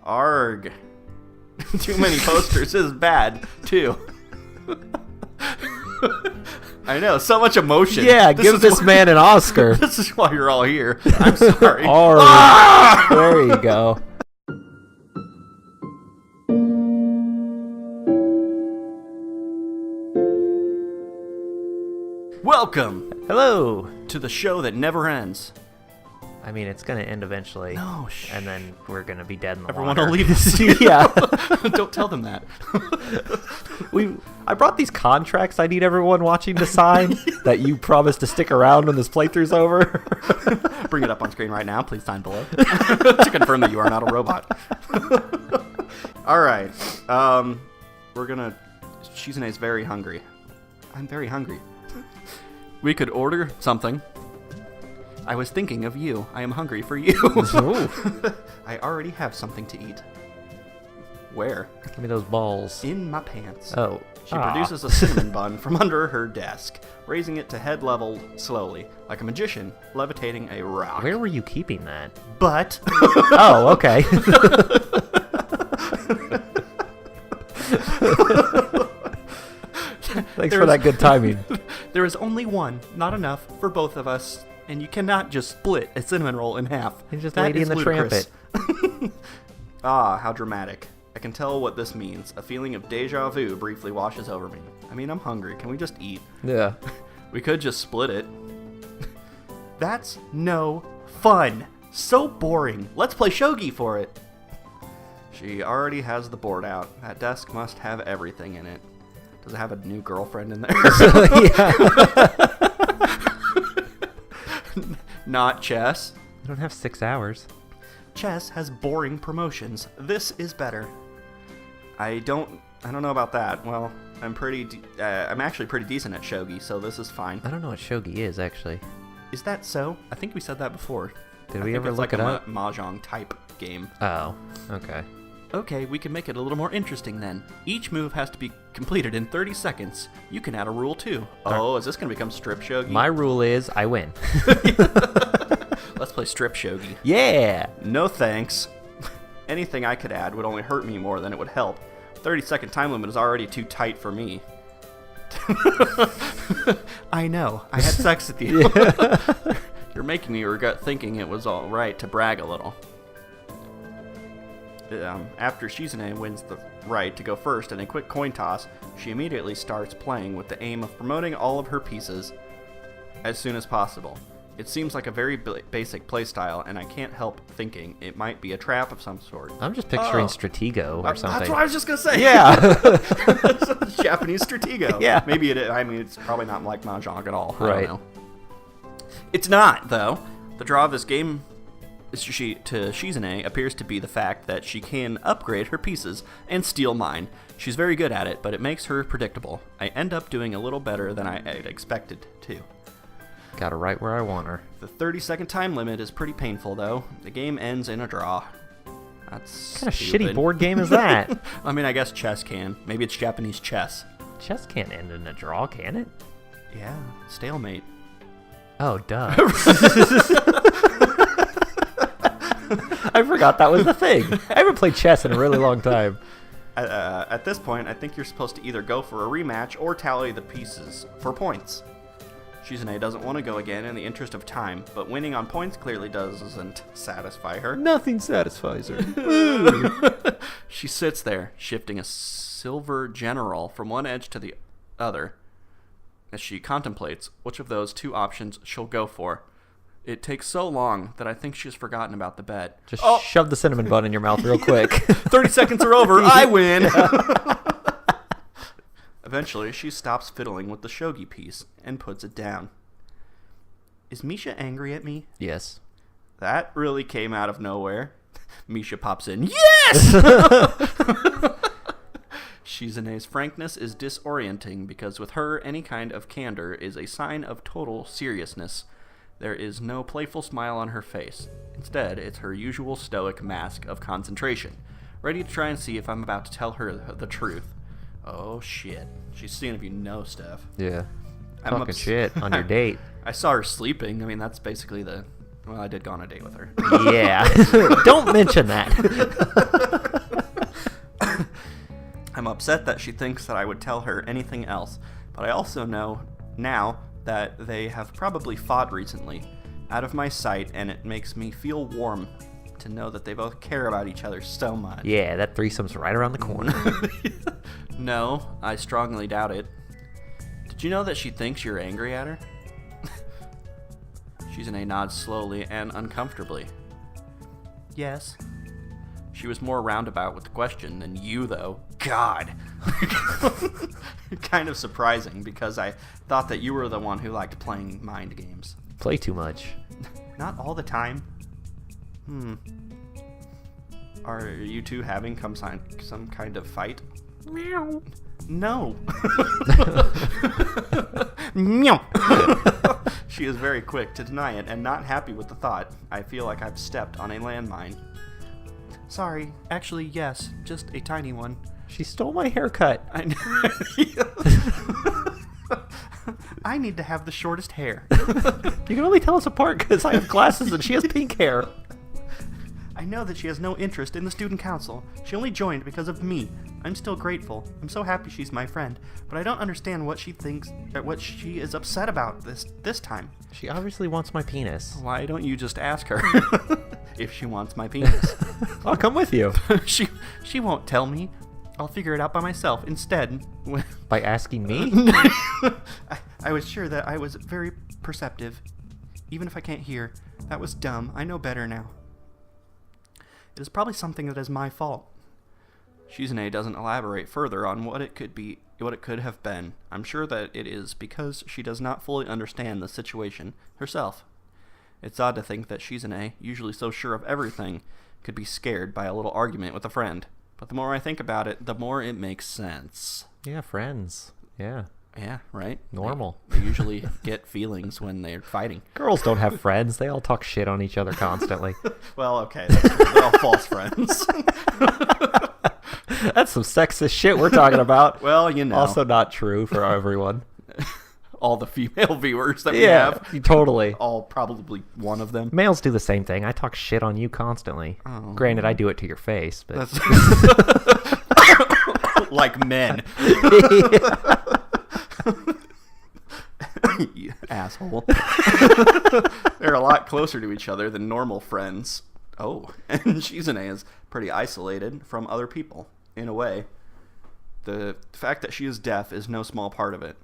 Arg. Too many posters is bad, too. I know, so much emotion. Yeah, give this man an Oscar. This is why you're all here. I'm sorry. There you go. Welcome Hello. to the show that never ends. I mean, it's going to end eventually. No, and then we're going to be dead in the Everyone water. will leave this. Yeah. Don't tell them that. I brought these contracts I need everyone watching to sign that you promise to stick around when this playthrough's over. Bring it up on screen right now. Please sign below to confirm that you are not a robot. All right. Shizune's very hungry. I'm very hungry. We could order something. I was thinking of you. I am hungry for you. I already have something to eat. Where? Give me those balls. In my pants. Oh. She produces a cinnamon bun from under her desk, raising it to head level slowly, like a magician levitating a rock. Where were you keeping that? But. Oh, okay. Thanks for that good timing. There is only one, not enough for both of us, and you cannot just split a cinnamon roll in half. You're just That Lady is in the ludicrous. Trampet. Ah, how dramatic. I can tell what this means. A feeling of deja vu briefly washes over me. I mean, I'm hungry. Can we just eat? Yeah. We could just split it. That's no fun. So boring. Let's play shogi for it. She already has the board out. That desk must have everything in it. Does it have a new girlfriend in there? Not chess. You don't have 6 hours. Chess has boring promotions. This is better. I don't know about that. Well, I'm actually pretty decent at shogi, so this is fine. I don't know what shogi is, actually. Is that so? I think we said that before. Did we ever look it up? It's like a mahjong type game. Oh, okay. Okay, we can make it a little more interesting then. Each move has to be completed in 30 seconds. You can add a rule too. Oh, is this going to become strip shogi? My rule is I win. Let's play strip shogi. Yeah! No thanks. Anything I could add would only hurt me more than it would help. 30-second time limit is already too tight for me. I know. I had sex with you. You're making me regret thinking it was all right to brag a little. After Shizune wins the right to go first in a quick coin toss, she immediately starts playing with the aim of promoting all of her pieces as soon as possible. It seems like a very basic playstyle, and I can't help thinking it might be a trap of some sort. I'm just picturing Stratego or something. That's what I was just going to say. Yeah. Japanese Stratego. Yeah. Maybe it is. I mean, it's probably not like Mahjong at all. Right. I don't know. It's not, though. The draw of this game to Shizune appears to be the fact that she can upgrade her pieces and steal mine. She's very good at it, but it makes her predictable. I end up doing a little better than I had expected to. Got her right where I want her. The 30-second time limit is pretty painful, though. The game ends in a draw. That's What kind of stupid. shitty board game is that? I mean, I guess chess can. Maybe it's Japanese chess. Chess can't end in a draw, can it? Yeah, stalemate. Oh, duh. I forgot that was the thing. I haven't played chess in a really long time. At this point, I think you're supposed to either go for a rematch or tally the pieces for points. Shizune doesn't want to go again in the interest of time, but winning on points clearly doesn't satisfy her. Nothing satisfies her. She sits there, shifting a silver general from one edge to the other, as she contemplates which of those two options she'll go for. It takes so long that I think she's forgotten about the bet. Just shove the cinnamon bun in your mouth real quick. 30 seconds are over. I win. Eventually, she stops fiddling with the shogi piece and puts it down. Is Misha angry at me? Yes. That really came out of nowhere. Misha pops in. Yes! Shizune's frankness is disorienting because with her, any kind of candor is a sign of total seriousness. There is no playful smile on her face. Instead, it's her usual stoic mask of concentration, ready to try and see if I'm about to tell her the truth. Oh, shit. She's seeing if you know stuff. Yeah. Talking shit on your date. I saw her sleeping. I mean, that's basically well, I did go on a date with her. Yeah. Don't mention that. upset that she thinks that I would tell her anything else, but I also know now that they have probably fought recently, out of my sight, and it makes me feel warm to know that they both care about each other so much. Yeah, that threesome's right around the corner. No, I strongly doubt it. Did you know that she thinks you're angry at her? Shizune nods slowly and uncomfortably. Yes. She was more roundabout with the question than you, though. God! Kind of surprising, because I thought that you were the one who liked playing mind games. Play too much. Not all the time. Are you two having some kind of fight? Meow. No. Meow. She is very quick to deny it, and not happy with the thought. I feel like I've stepped on a landmine. Sorry, actually, yes, just a tiny one. She stole my haircut. I need to have the shortest hair. You can only tell us apart because I have glasses and she has pink hair. I know that she has no interest in the student council. She only joined because of me. I'm still grateful. I'm so happy she's my friend, but I don't understand what she thinks, or what she is upset about this time. She obviously wants my penis. Why don't you just ask her if she wants my penis? I'll come with you. She won't tell me. I'll figure it out by myself instead. By asking me? I was sure that I was very perceptive, even if I can't hear. That was dumb. I know better now. It is probably something that is my fault. Shizune doesn't elaborate further on what it could have been. I'm sure that it is because she does not fully understand the situation herself. It's odd to think that Shizune, usually so sure of everything, could be scared by a little argument with a friend. But the more I think about it, the more it makes sense. Yeah, friends. Yeah. Yeah, right? Normal. They usually get feelings when they're fighting. Girls don't have friends. They all talk shit on each other constantly. Well, okay. That's true. They're all false friends. That's some sexist shit we're talking about. Well, you know. Also not true for everyone. All the female viewers that we have. Totally. All probably one of them. Males do the same thing. I talk shit on you constantly. Oh. Granted, I do it to your face, but... Like men. You asshole. They're a lot closer to each other than normal friends. Oh, and Shizune is pretty isolated from other people, in a way. The fact that she is deaf is no small part of it.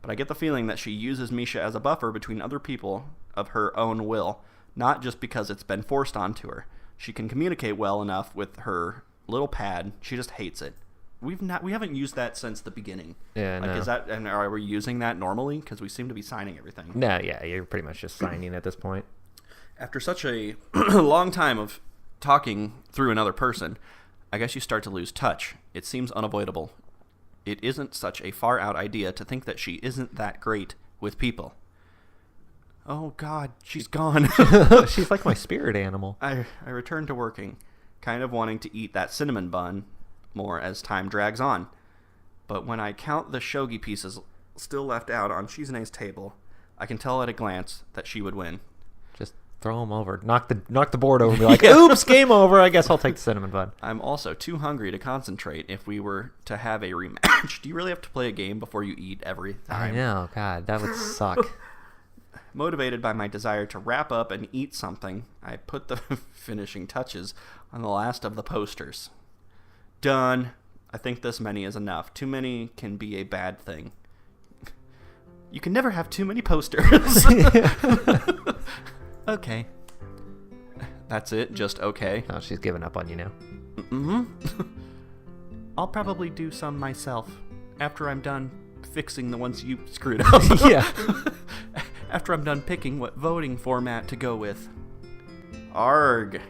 But I get the feeling that she uses Misha as a buffer between other people of her own will, not just because it's been forced onto her. She can communicate well enough with her little pad. She just hates it. We haven't used that since the beginning. Yeah, like, no. Is that, and are we using that normally? Because we seem to be signing everything. No, yeah, you're pretty much just signing at this point. After such a long time of talking through another person, I guess you start to lose touch. It seems unavoidable. It isn't such a far-out idea to think that she isn't that great with people. Oh, God, she's gone. She's like my spirit animal. I return to working, kind of wanting to eat that cinnamon bun more as time drags on. But when I count the shogi pieces still left out on Shizune's table, I can tell at a glance that she would win. Just throw them over. Knock the board over and be like, oops, game over. I guess I'll take the cinnamon bun. I'm also too hungry to concentrate if we were to have a rematch. Do you really have to play a game before you eat every time? I know. God, that would suck. Motivated by my desire to wrap up and eat something, I put the finishing touches on the last of the posters. Done. I think this many is enough. Too many can be a bad thing. You can never have too many posters. Okay. That's it? Just okay? Oh, she's giving up on you now. Mm-hmm. I'll probably do some myself after I'm done fixing the ones you screwed up. Yeah. After I'm done picking what voting format to go with. Arg.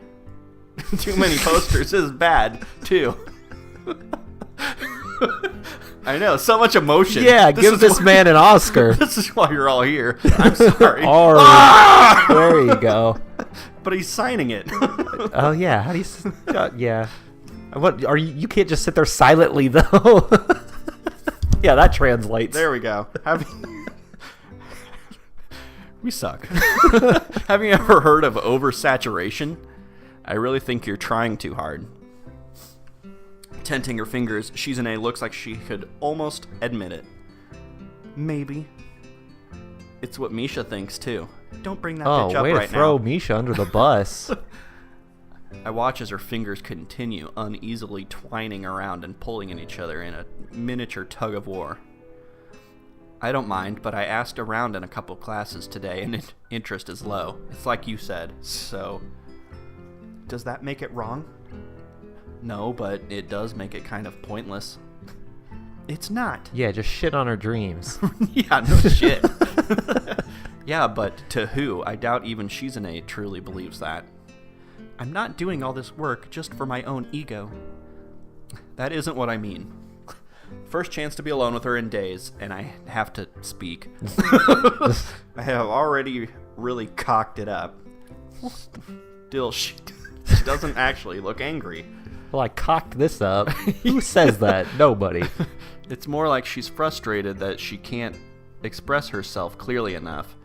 Too many posters is bad, too. I know, so much emotion. Yeah, give this man an Oscar. This is why you're all here. I'm sorry. Ah! There you go. But he's signing it. Oh yeah, how do you? Yeah. What are you? You can't just sit there silently though. Yeah, that translates. There we go. We suck. Have you ever heard of oversaturation? I really think you're trying too hard. Tenting her fingers, Shizune looks like she could almost admit it. Maybe. It's what Misha thinks, too. Don't bring that bitch up way right to throw now. Misha under the bus. I watch as her fingers continue uneasily twining around and pulling at each other in a miniature tug of war. I don't mind, but I asked around in a couple classes today and interest is low. It's like you said, so... Does that make it wrong? No, but it does make it kind of pointless. It's not. Yeah, just shit on her dreams. Yeah, no shit. Yeah, but to who? I doubt even Shizune truly believes that. I'm not doing all this work just for my own ego. That isn't what I mean. First chance to be alone with her in days, and I have to speak. I have already really cocked it up. Still, she doesn't actually look angry. Well, I cocked this up. Who says that? Nobody. It's more like she's frustrated that she can't express herself clearly enough.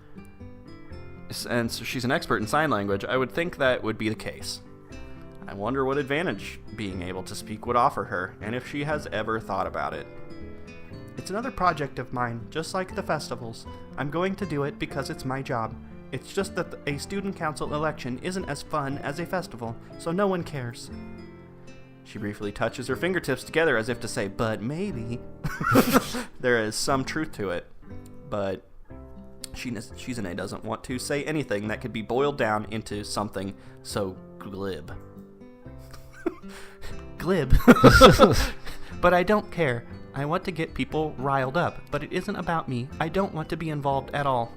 And so she's an expert in sign language. I would think that would be the case. I wonder what advantage being able to speak would offer her, and if she has ever thought about it. It's another project of mine, just like the festivals. I'm going to do it because it's my job. It's just that a student council election isn't as fun as a festival, so no one cares. She briefly touches her fingertips together as if to say, but maybe. There is some truth to it, but Shizune doesn't want to say anything that could be boiled down into something so glib. Glib. But I don't care. I want to get people riled up, but it isn't about me. I don't want to be involved at all.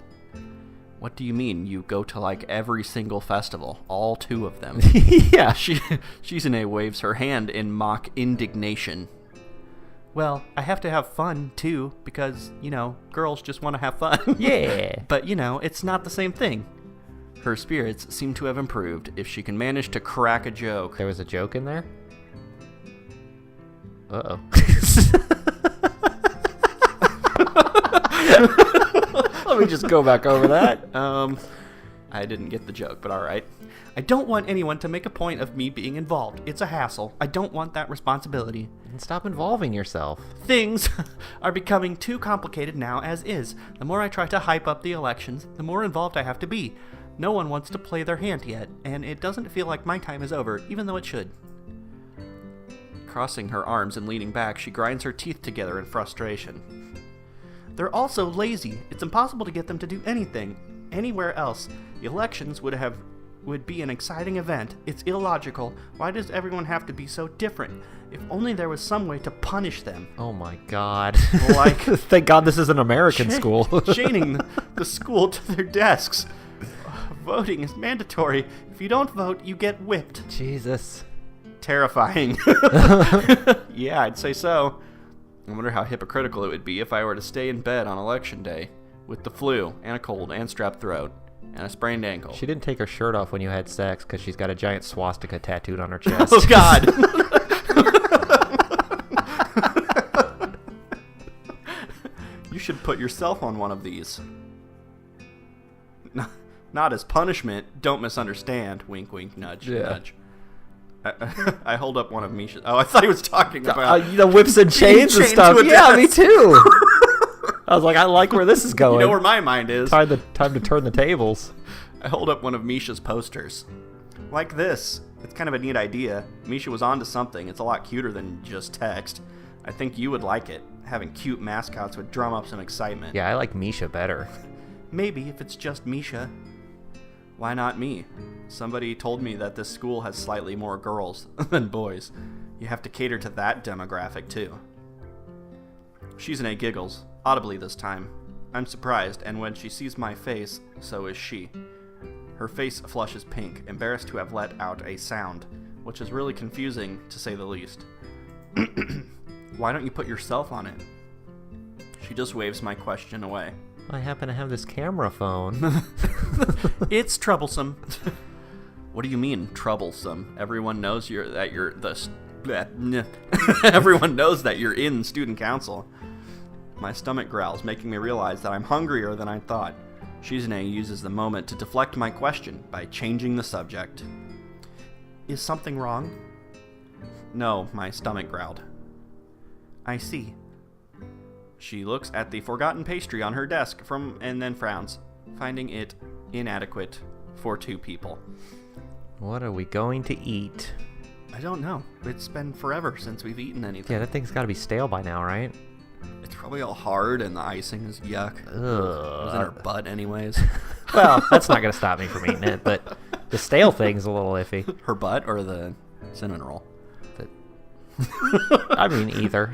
What do you mean? You go to like every single festival, all 2 of them. Yeah. Shizune waves her hand in mock indignation. Well, I have to have fun, too, because, girls just want to have fun. Yeah. But, it's not the same thing. Her spirits seem to have improved if she can manage to crack a joke. There was a joke in there? Uh-oh. Let me just go back over that. I didn't get the joke, but all right. I don't want anyone to make a point of me being involved. It's a hassle. I don't want that responsibility. And stop involving yourself. Things are becoming too complicated now as is. The more I try to hype up the elections, the more involved I have to be. No one wants to play their hand yet, and it doesn't feel like my time is over, even though it should. Crossing her arms and leaning back, she grinds her teeth together in frustration. They're all so lazy. It's impossible to get them to do anything anywhere else. The elections would be an exciting event. It's illogical. Why does everyone have to be so different? If only there was some way to punish them. Oh my god. Like, thank god this is an American school. Chaining the school to their desks. Voting is mandatory. If you don't vote, you get whipped. Jesus. Terrifying. Yeah, I'd say so. I wonder how hypocritical it would be if I were to stay in bed on election day with the flu and a cold and strep throat and a sprained ankle. She didn't take her shirt off when you had sex because she's got a giant swastika tattooed on her chest. Oh, God. You should put yourself on one of these. Not as punishment. Don't misunderstand. Wink, wink, nudge, nudge. I hold up one of Misha's. Oh, I thought he was talking about the whips and chains and stuff. Yeah, me too. I was like, I like where this is going. You know where my mind is. Time to turn the tables. I hold up one of Misha's posters. Like this. It's kind of a neat idea. Misha was onto something. It's a lot cuter than just text. I think you would like it. Having cute mascots would drum up some excitement. Yeah, I like Misha better. Maybe if it's just Misha. Why not me? Somebody told me that this school has slightly more girls than boys. You have to cater to that demographic, too. Shizune giggles, audibly this time. I'm surprised, and when she sees my face, so is she. Her face flushes pink, embarrassed to have let out a sound, which is really confusing, to say the least. Why don't you put yourself on it? She just waves my question away. I happen to have this camera phone. It's troublesome. What do you mean, troublesome? Everyone knows Everyone knows that you're in student council. My stomach growls, making me realize that I'm hungrier than I thought. Shizune uses the moment to deflect my question by changing the subject. Is something wrong? No, my stomach growled. I see. She looks at the forgotten pastry on her desk and then frowns, finding it inadequate for 2 people. What are we going to eat? I don't know. It's been forever since we've eaten anything. Yeah, that thing's got to be stale by now, right? It's probably all hard and the icing is yuck. It was in her butt anyways. Well, that's not going to stop me from eating it, but the stale thing's a little iffy. Her butt or the cinnamon roll? I mean, either.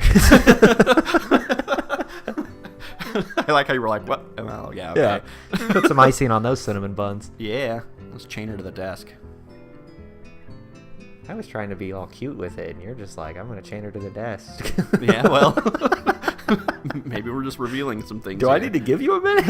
I like how you were like, what? Oh, yeah, okay. Yeah. Put some icing on those cinnamon buns. Yeah. Let's chain her to the desk. I was trying to be all cute with it, and you're just like, I'm going to chain her to the desk. Yeah, well, maybe we're just revealing some things. Do I need to give you a minute?